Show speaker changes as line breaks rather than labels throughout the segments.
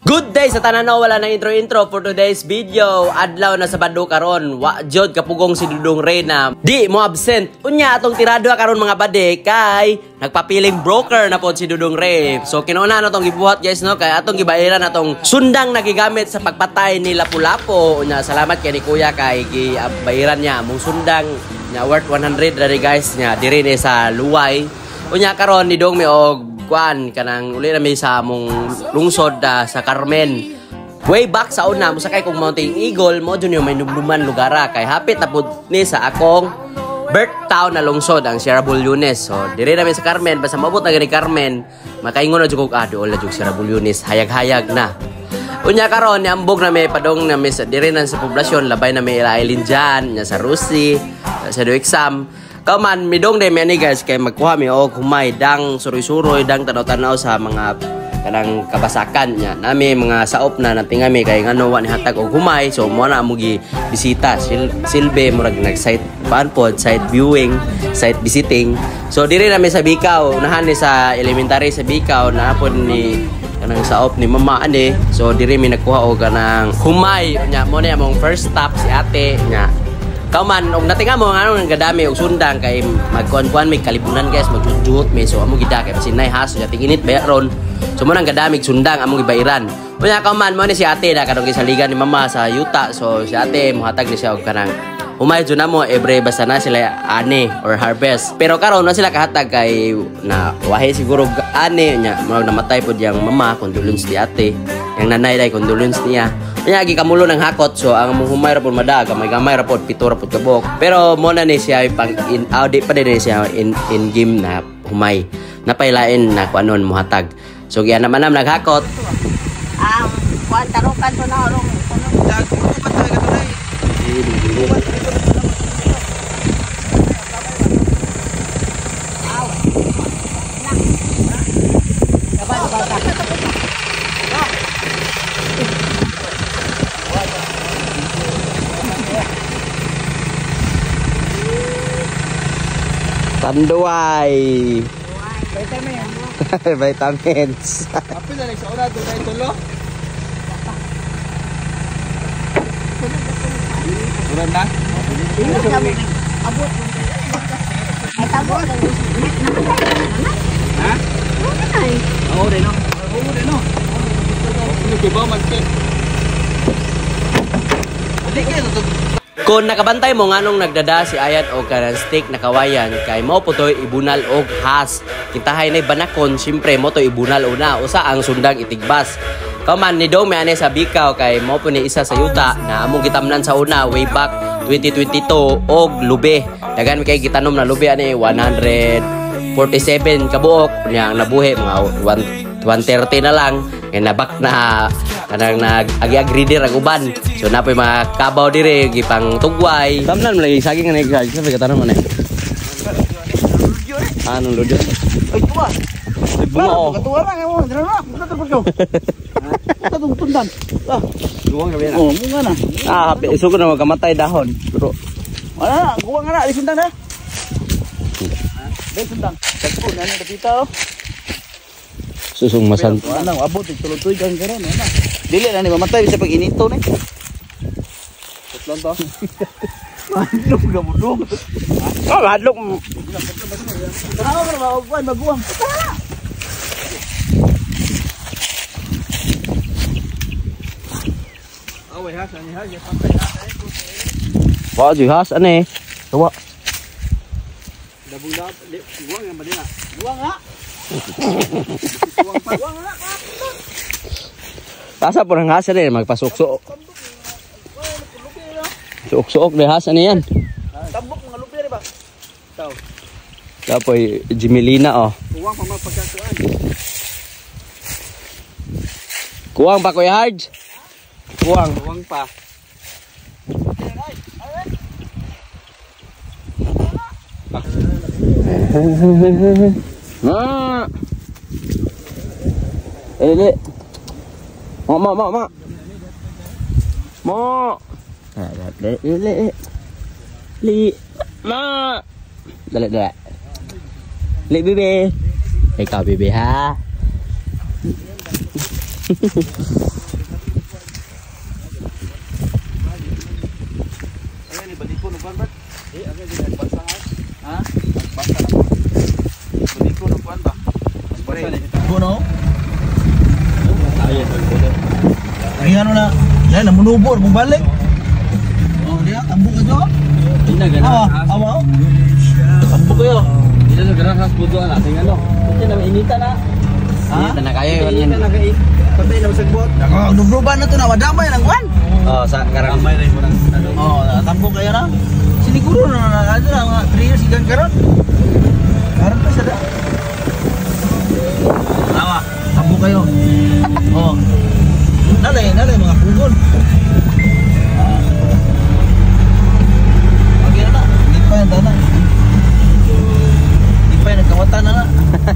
Good day sa tanan, wala na intro for today's video. Adlaw na Sabado karon. Wa jud kapugong si Dudong Reyna. Di mo absent. Unya atong tirado karon mga bade kay nagpapiling broker na pod si Dudong Rey. So kinuna na tong gibuhat guys no kay atong gibairan atong sundang nagigamit sa pagpatay ni Lapu-Lapu. Unya salamat kay ni Kuya kay gibairan niya mong sundang nya worth 100 dali guys nya diri ni sa Luway. Unya karon ni Dong mi og kuan kanang uli na may sa mong lungsod sa Carmen. Way back sa una mo sakay kong Mountain Eagle mo dun yung may numduman lugara kay hapit na pud ni sa akong birth town na lungsod ang Sierra Bulyones. So dire na may sa Carmen basta maabot na gani Carmen makaingon na jud kog dool na jud Sierra Bulyones hayag-hayag na. Unya karon ni ambog na may padong na may dire na sa poblasyon labay na may island dyan nya sa Rusi sa do exam. Kauman, midong de many guys kay magkuha mi og humay dang suroy-suroy dang tanaw-tanaw sa mga kanang kabasakan nya. Nami mga saop na natingami kay ngano wa ni hatag og humay so mo na mo gi bisita silbe murag nag-site panpod, site viewing, site visiting. So diri na mi sa Bicao, unahan ni sa elementary sa Bicao na pod ni kanang saop ni mama ani. So diri mi nagkuha og kanang humay nya mo na among first stop si ate nya. Kauman, og natinga mo nga nang gadami og sundang kay magkuan-kuan may kalibunan guys, magjujuhot may so amo gida kay sinay has ya tinginit bayaron. So mo nang gadami sundang amo gibairan. Unya kauman mo ni si ate da kadong gisaligan ni mama sa yuta. So si ate mohatag ni siya og kanang humay jud namo every basta na sila ani or harvest. Pero karon na sila kahatag kay na wahi siguro ani nya mo namatay pud yang mama condolence di ate. Yang nanay day condolence niya. Kaya gikamulo ng hakot so ang humay ra pud madaga may gamay ra pud pito ra pud kabok. Pero mo na ni siya pang in audit pa din siya in game na humay. Napailain na kuanon mohatag. So giya naman nam naghakot.
Kuan tarukan to na orong.
Tanduay. Vitamins.
Apil na sa una to kay tulo. Uran na. Abot.
Ay tabo.
Ha? Oo rin no. Oo rin no. Ano kiba magke? Adi kay to.
Kung nakabantay mo nganong nagdada si Ayat o kanang stick na kawayan kay mo po to ibunal og has. Kintahay na banakon, siyempre mo to ibunal una usa ang sundang itigbas. Kauman ni Dong may ane sa Bicao kay mo po ni isa sa yuta na among gitamnan sa una way back 2022 og lube. Dagan kay gitanom na lube ani 147 kabuok nya ang nabuhi mga 130 na lang kay nabak na kanang nag-agi-agree dir ang uban. So napoy mga kabaw dire gipang tugway. Tamnan mo lagi saging nga guys, sabi ka tanan man eh. Anong ludo?
Ay tuwa.
Bunga oh.
Katuwa ra mo, dira na. Katapos ko. Katong tundan.
Guwang gabi na.
Oh, munga na.
Iso ko na magkamatay dahon. Pero
wala, guwang na di sundang na. Dai sundang. Sakto na ni dito.
susung masan.
Ano, abot tuloy-tuloy kang karon ana. Dili na ni mamatay sa pag inito ni. Tutlon to. Madlok gamudong.
Madlok.
Tanaw ra ba og maguwang. Away ha, ani ha, ya pantay ha.
Wa jihas ane. Tawa.
Dabula, guwang yang badina. Guwang ha. Guwang ha.
Tasa po ng hasa rin, magpasok-sok. Suok-suok na hasa na yan.
Tambok mga lupi rin ba? Ikaw.
Tapos Jimelina oh.
Kuwang pa magpagkasuan.
Kuwang pa Kuya Hards. Kuwang.
Kuwang pa.
Ele. Mo. Li. Ma. Dali. Li bebe. Ikaw bebe ha.
ano na. Yan, namunubor, bumalik. Oh, dia, tambok ka dyan.
Hindi na ganun.
Awa. Tambok kayo.
Hindi na ganun sa puto na. Tingnan no. Hindi na mainita na.
Inita na kayo.
Mainita na kayo. Patay na masagbot.
Nagdubruban na to na. Wadamay lang, Juan.
Oh, sa karang.
Kamay na yung ano.
Oh, tambok kayo na. Siniguro na ano na, mga 3 years ikan karon. Karon pa sada. Awa, tambok kayo. Oh. Nalay mga pugon. Okay na. Lipay na na. Lipay nagkawatan na na.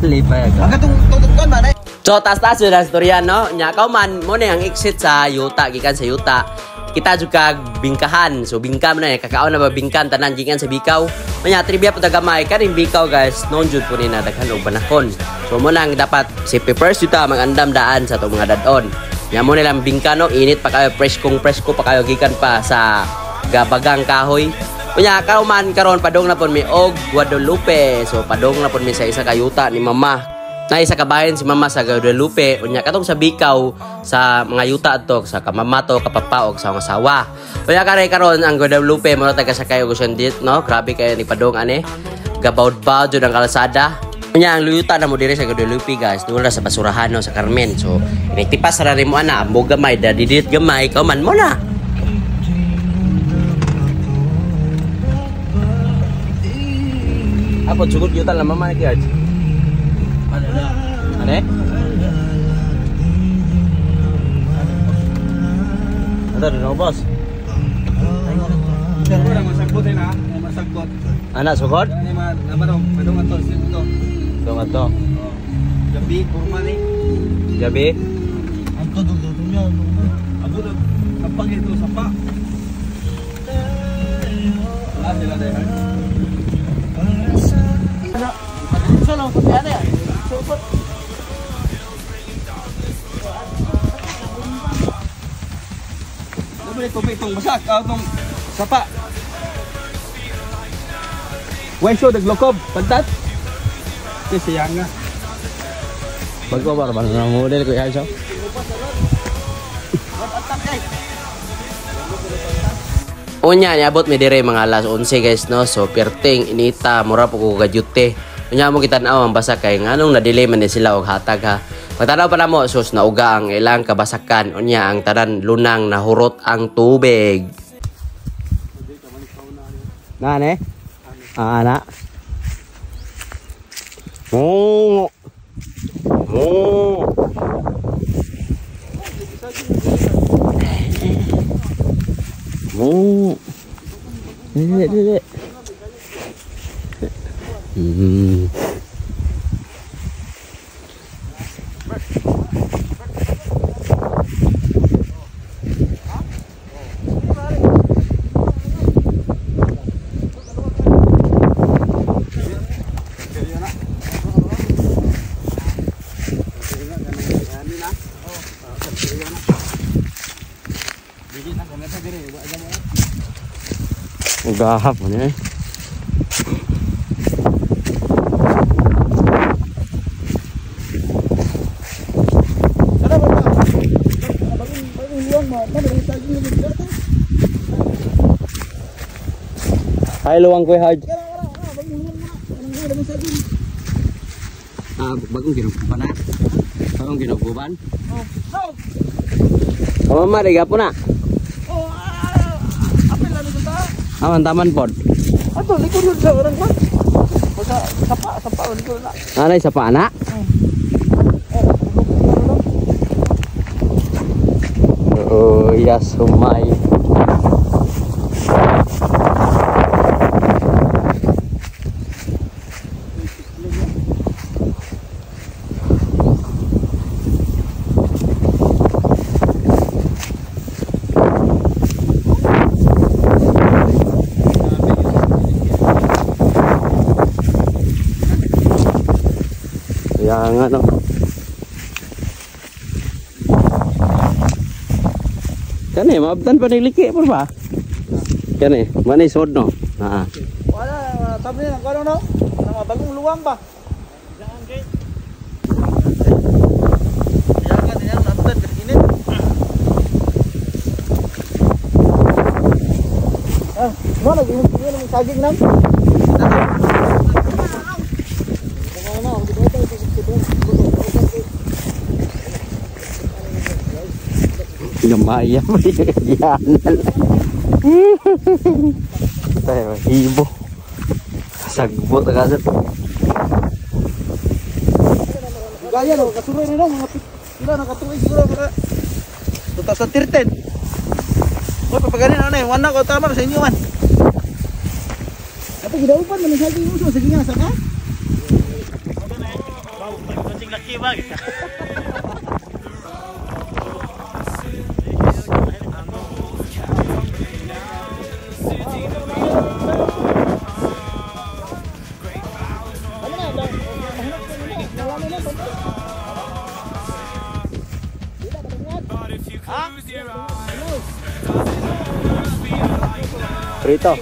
Lipay ka.
Ang katong tutukan man eh.
So, taas-taas yun ang storya, no? Nya, kauman, mo na yung exit sa yuta, gikan sa yuta. Kita juga bingkahan. So, bingka mo na, kakaon na ba bingkan, tanan, gikan sa bikaw. Nya, trivia po tagamay, kaning bikaw, guys, noon jud po na daghan og banakon. So, mo nang dapat, si first yuta, magandam daan sa itong mga dadon. Nya, mo nilang bingka, no? Init pa kayo, fresh ko pa kayo, gikan pa sa gabagang kahoy. Kunya, kauman, karon padong na po mi og Guadalupe. So, padong na po mi sa isa kayuta ni mama. Na isa kabayan si mama sa Guadalupe. Unya katong sa bikaw sa mga yuta ato sa kamama to kapapa og sa asawa. Unya kare karon ang Guadalupe mo taga sa kayo gusto dit no. Grabe kayo ni padong ani. Gabawd-bawd jud ang kalsada. Unya ang luyuta na mo dire sa Guadalupe guys. Dula sa basurahan no sa Carmen. So initipas ra rin mo ana ambog gamay da didit gamay kauman mo na. Ako sugod yuta lang mama ni Kiarj. Ano? Ano rin boss?
Ano lang masagbot na. Masagbot.
Anak sugod?
Ano padong ato sito.
Dong ato.
Gabi kurma ni.
Gabi?
Ang kadugtong niya.
Abo na kapag ito sa pa. Wala sila dahil.
Isa lang pati ano yan. Supot.
Dapat tubig itong basak. Itong sapa. Wenso, daglokob. Pantat. Ito siyang nga.
Bago ba naman ng model ko yan siya? Unya, niabot mi dire mga alas 11 guys no. So perting inita mura po ko gadyute. Unya mo kita na ang basa kay nganong na-delay man ni sila og hatag ha. Pagtanaw pa namo sus nauga ang ilang kabasakan. Unya ang tanan lunang nahurot ang tubig. Na ne? Ana. Oh. Oh. Oh. Dili. Gahap mo niya eh. Hai luang kue haj. Bagong ginuguban na. Bagong ginuguban. Oh, mama dega po na. Aman taman pod.
Ato, likod yun sa orang ko. Sapa, likod na.
Anay sapa na? Oh, yes, humay. Yang ano. Kani maabtan pa niliki por ba? Kani, mana isod no? Ha.
Wala, sabi na karon no. Mga bagong luwang ba? Yan ka din yan, naptan init. saging lang.
Lumaya mo yan. Tayo, hibo. Sagbot ka sa.
Gaya no, kasuroy na mga pila nakatuig siguro para 2013. Oy, papaganin ano eh, wala ko tama sa inyo man. Apa gidaupan man saging mo sa saging na saka?
Kucing laki ba?
Prito.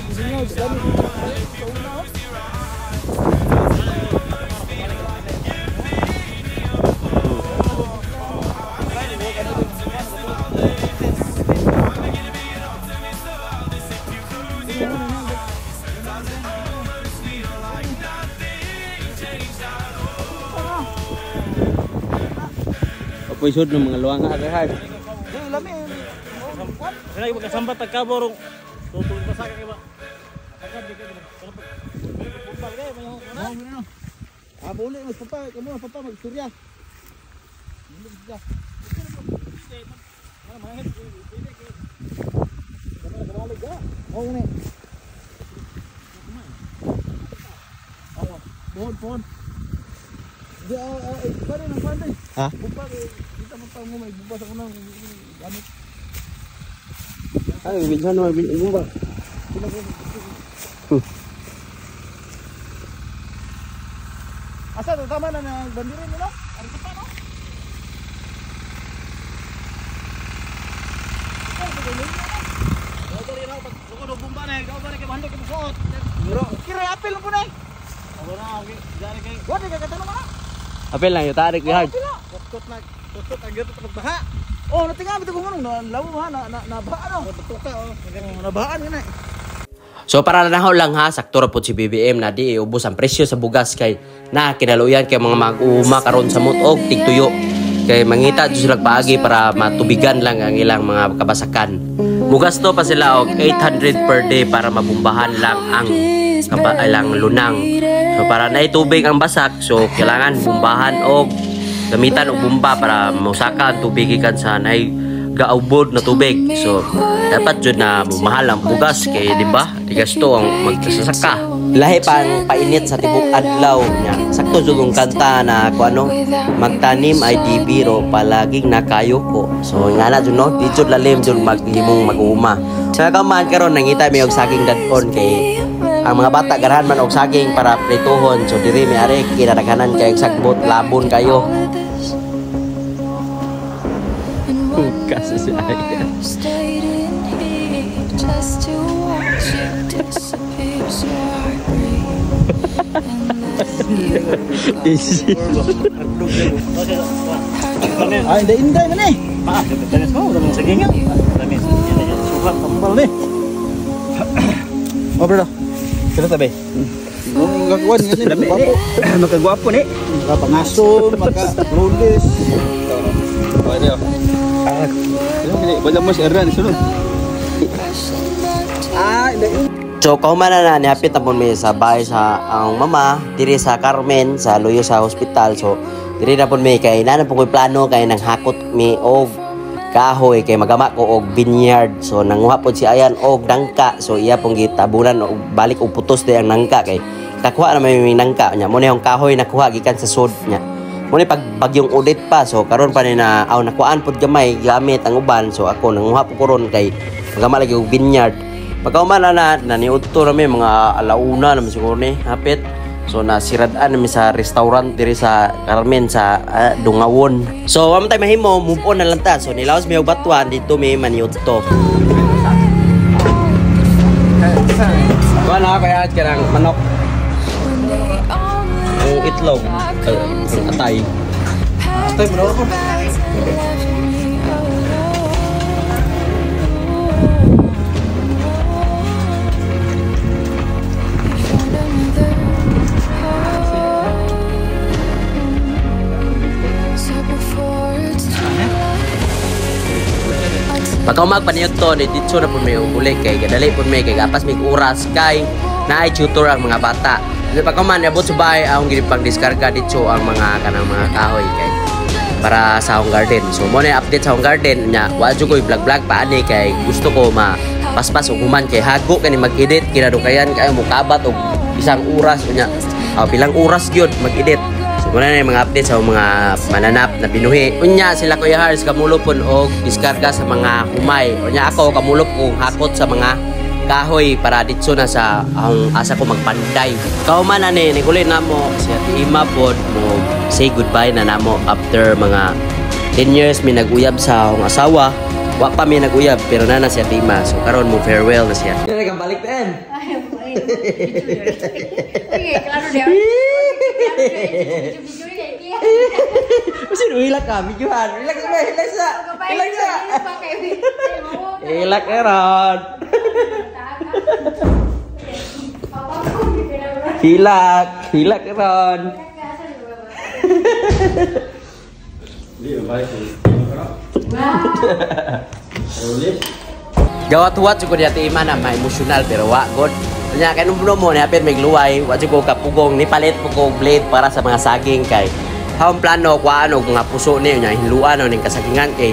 Apoy sud ng mga luwang agad.
Lami.
Kaya yung magkasambat tagkaborong tutulog pa sa akin ba? Agad di ka ba? Pumpal kayo ba yung
Ano? Ah, boleh mas papa, kamu papa magsurya. Oh, ini. Pohon. Dia pare nang pandai.
Ha?
Bupa kita mau may bupa sa kunang gamit.
Ay, minsan naman bumba.
Asa tama na bandirin nila? Ano pa no?
Suko bumba na, ikaw ba na kay bandok mo suot?
Bro, kira apel po na.
Ako na, okay. Diyan kay
Wala ka katanong na.
Apel lang yung tarik ni Hard.
Tutot ang gato pagbaha. Oh, natinga bitaw ko ngunong lawo ha na baha no. Tutuka oh, nabahaan yun eh.
So para nanahaw lang ha, sakto ra po si BBM na di ubos ang presyo sa bugas kay na kinaluyan kay mga mag-uuma karon sa mutog tigtuyo. Kay mangita jud sila paagi para matubigan lang ang ilang mga kabasakan. Mugasto pa sila og 800 per day para mabumbahan lang ang ilang lunang. So para na tubig ang basak, so kailangan bumbahan og gamitan og bomba para mausaka ang tubig ikan sa nay gaubod na tubig. So dapat jud na mahal ang bugas kay di ba? Di gasto ang magsasaka. Lahi pa ang painit sa tibok adlaw nya. Sakto jud ang kanta na ko ano, magtanim ay di biro palaging nakayuko. So ngana jud no, di jud lalim jud maghimong mag-uuma. Sa kaman karon nangita mi og saging dadon kay ang mga bata garahan man og saging para prituhon. So diri mi are kinadaghanan kay sagbot labon kayo. Kasi si Aya. Easy.
Ah, inday man eh.
Pa, danes mo, udah saging yan. Dami. Sukat tambal ni.
Oh, bro.
Sila tabi.
Gagawin kasi gwapo.
Magkagwapo ni.
Makapangaso, maka-rollers.
Oh, ito. Wala mo si Erran sunod.
Ah, inday.
So kauman na niapit na po may sa bahay sa ang mama diri sa Carmen sa Luyo sa hospital. So diri na po may kay na po ko plano kay nang hakot mi og kahoy kay magama ko og vineyard. So nanguha po si Ayan og nangka. So iya pong gitabunan og balik og putos di ang nangka kay kakuha na may nangka nya. Mo yung kahoy nakuha gikan sa sod nya. Mo ni pag bagyong udit pa. So karon pa ni na nakuhaan pud gamay gamit ang uban. So ako nanguha po koron kay magama lagi og vineyard. Pagkauman na naniudto na may mga alauna naman siguro ni hapit. So nasiradaan namin sa restaurant diri sa Carmen sa Dungawon. So wala tayo mahimo, move on na lang ta. So nilawas may batuan dito may maniudto. Wala kaya karang manok. Ang itlog, ang atay.
Atay mo ko.
Pagka magpaniyot to, dito na po may uli kay kadali po may kay gapas may oras kay naay tutor ang mga bata. Kasi pagka man abot sa bahay ang ginipang diskarga dito ang mga kanang mga kahoy kay para sa home garden. So mo na update sa home garden nya wa jud ko i-vlog pa ani kay gusto ko paspas og human kay hago kani mag-edit kinadukayan kayo mo kabat og isang oras nya. Bilang oras gyud mag-edit. Muna na yung mga update sa mga mananap na binuhi. Unya sila Kuya Hars kamulopon og diskarga sa mga humay. Unya ako kamulop kong hakot sa mga kahoy para dito na sa ang asa ko magpanday. Kauman na ni naguli na mo si Ate Ima pod mo say goodbye na namo after mga 10 years mi naguyab sa akong asawa. Wa pa mi naguyab pero na si Ate Ima. So karon mo farewell na siya. Dili ka balik ten.
Okay, klaro dia.
Mesti hilak kami Johan. Hilak sa. Hilak sa. Hilak eron. Hilak eron. Gawat-wat juga di Ate Ima na may emotional pero wa god. Nya kay nung mo ni apil may gluway, wa jud ko kapugong ni palit po ko blade para sa mga saging kay. Haong plano ko ano mga puso ni nya hinluan ning kasagingan kay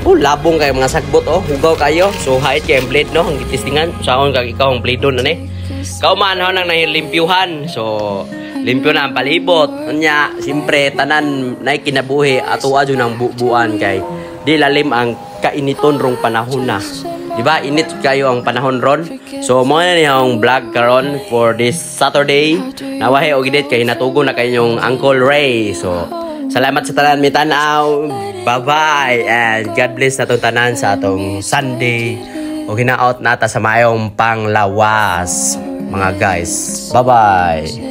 labong kay mga sagbot hugaw kayo. So height kay blade no, ang gitistingan saon kag ikaw ang blade don ani. Kauman ho nang nahilimpyuhan. So limpyo na ang palibot. Nya simpre tanan nay kinabuhi ato adyo nang bubuan kay di lalim ang kainiton rong panahon na. Diba init kayo ang panahon ron. So mo na niyang vlog karon for this Saturday. Nawahi og edit kay natugon na kayong Uncle Ray. So salamat sa tanan mi tan-aw. Bye-bye and God bless natong tanan sa atong Sunday. O hinaot nata sa mayong panglawas mga guys. Bye-bye.